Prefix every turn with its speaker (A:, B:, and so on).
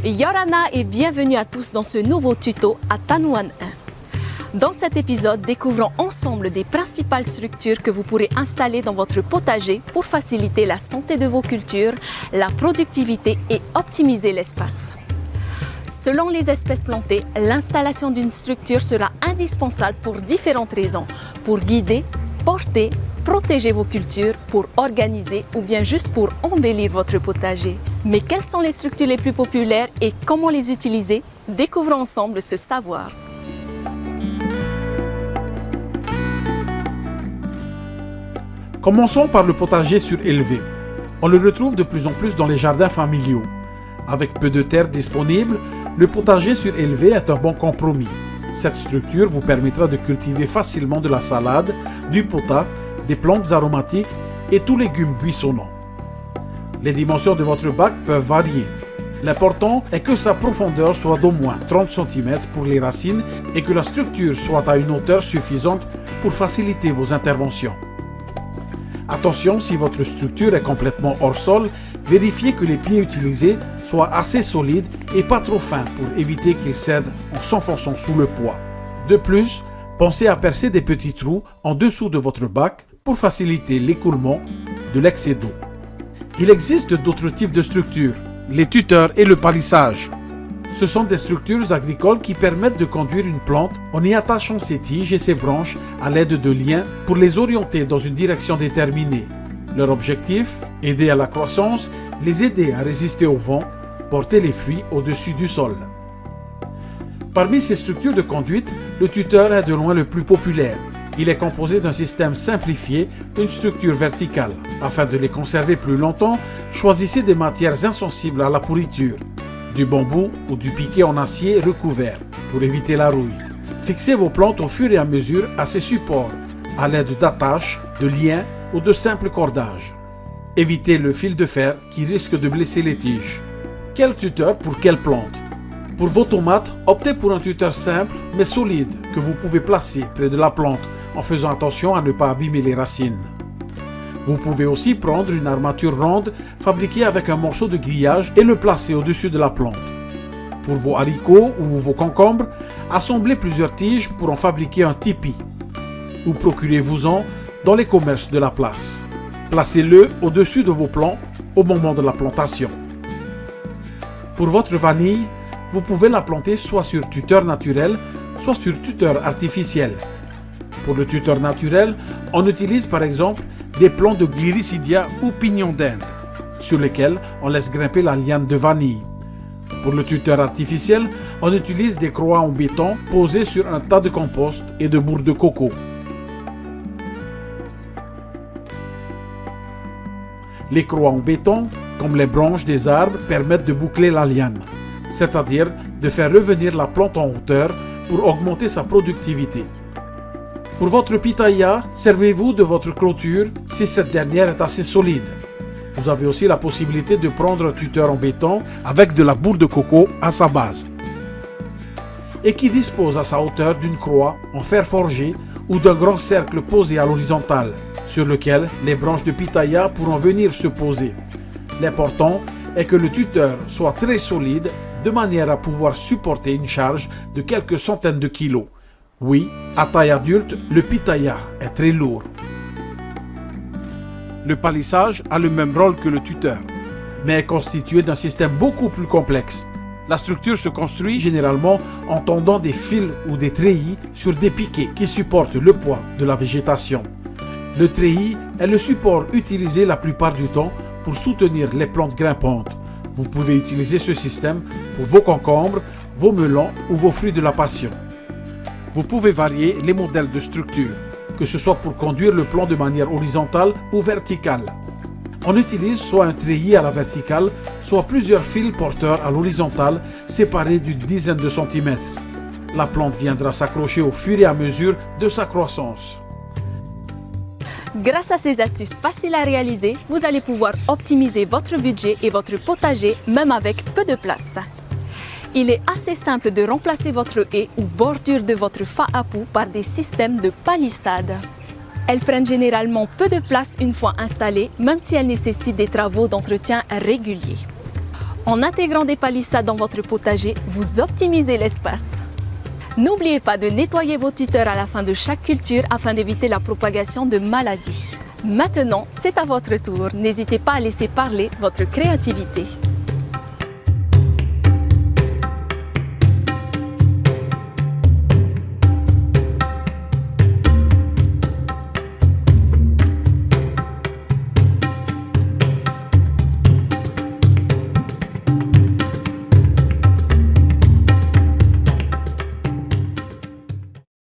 A: Yorana et bienvenue à tous dans ce nouveau tuto à Tanuan 1. Dans cet épisode, découvrons ensemble des principales structures que vous pourrez installer dans votre potager pour faciliter la santé de vos cultures, la productivité et optimiser l'espace. Selon les espèces plantées, l'installation d'une structure sera indispensable pour différentes raisons, pour guider, porter, protéger vos cultures, pour organiser ou bien juste pour embellir votre potager. Mais quelles sont les structures les plus populaires et comment les utiliser? Découvrons ensemble ce savoir.
B: Commençons par le potager surélevé. On le retrouve de plus en plus dans les jardins familiaux. Avec peu de terre disponible, le potager surélevé est un bon compromis. Cette structure vous permettra de cultiver facilement de la salade, du potas, des plantes aromatiques et tous légumes buissonnants. Les dimensions de votre bac peuvent varier. L'important est que sa profondeur soit d'au moins 30 cm pour les racines et que la structure soit à une hauteur suffisante pour faciliter vos interventions. Attention, si votre structure est complètement hors sol, vérifiez que les pieds utilisés soient assez solides et pas trop fins pour éviter qu'ils cèdent en s'enfonçant sous le poids. De plus, pensez à percer des petits trous en dessous de votre bac pour faciliter l'écoulement de l'excès d'eau. Il existe d'autres types de structures, les tuteurs et le palissage. Ce sont des structures agricoles qui permettent de conduire une plante en y attachant ses tiges et ses branches à l'aide de liens pour les orienter dans une direction déterminée. Leur objectif, aider à la croissance, les aider à résister au vent, porter les fruits au-dessus du sol. Parmi ces structures de conduite, le tuteur est de loin le plus populaire. Il est composé d'un système simplifié, une structure verticale. Afin de les conserver plus longtemps, choisissez des matières insensibles à la pourriture, du bambou ou du piquet en acier recouvert pour éviter la rouille. Fixez vos plantes au fur et à mesure à ces supports, à l'aide d'attaches, de liens ou de simples cordages. Évitez le fil de fer qui risque de blesser les tiges. Quel tuteur pour quelle plante? Pour vos tomates, optez pour un tuteur simple mais solide que vous pouvez placer près de la plante en faisant attention à ne pas abîmer les racines. Vous pouvez aussi prendre une armature ronde fabriquée avec un morceau de grillage et le placer au-dessus de la plante. Pour vos haricots ou vos concombres, assemblez plusieurs tiges pour en fabriquer un tipi. Ou procurez-vous-en dans les commerces de la place. Placez-le au-dessus de vos plants au moment de la plantation. Pour votre vanille, vous pouvez la planter soit sur tuteur naturel, soit sur tuteur artificiel. Pour le tuteur naturel, on utilise par exemple des plants de Gliricidia ou pignon d'Inde, sur lesquels on laisse grimper la liane de vanille. Pour le tuteur artificiel, on utilise des croix en béton posées sur un tas de compost et de bourre de coco. Les croix en béton, comme les branches des arbres, permettent de boucler la liane, c'est-à-dire de faire revenir la plante en hauteur pour augmenter sa productivité. Pour votre pitaya, servez-vous de votre clôture si cette dernière est assez solide. Vous avez aussi la possibilité de prendre un tuteur en béton avec de la bourre de coco à sa base et qui dispose à sa hauteur d'une croix en fer forgé ou d'un grand cercle posé à l'horizontale sur lequel les branches de pitaya pourront venir se poser. L'important est que le tuteur soit très solide de manière à pouvoir supporter une charge de quelques centaines de kilos. Oui, à taille adulte, le pitaya est très lourd. Le palissage a le même rôle que le tuteur, mais est constitué d'un système beaucoup plus complexe. La structure se construit généralement en tendant des fils ou des treillis sur des piquets qui supportent le poids de la végétation. Le treillis est le support utilisé la plupart du temps pour soutenir les plantes grimpantes. Vous pouvez utiliser ce système pour vos concombres, vos melons ou vos fruits de la passion. Vous pouvez varier les modèles de structure, que ce soit pour conduire le plant de manière horizontale ou verticale. On utilise soit un treillis à la verticale, soit plusieurs fils porteurs à l'horizontale séparés d'une dizaine de centimètres. La plante viendra s'accrocher au fur et à mesure de sa croissance.
A: Grâce à ces astuces faciles à réaliser, vous allez pouvoir optimiser votre budget et votre potager même avec peu de place. Il est assez simple de remplacer votre haie ou bordure de votre fa'apu par des systèmes de palissade. Elles prennent généralement peu de place une fois installées, même si elles nécessitent des travaux d'entretien réguliers. En intégrant des palissades dans votre potager, vous optimisez l'espace. N'oubliez pas de nettoyer vos tuteurs à la fin de chaque culture afin d'éviter la propagation de maladies. Maintenant, c'est à votre tour. N'hésitez pas à laisser parler votre créativité.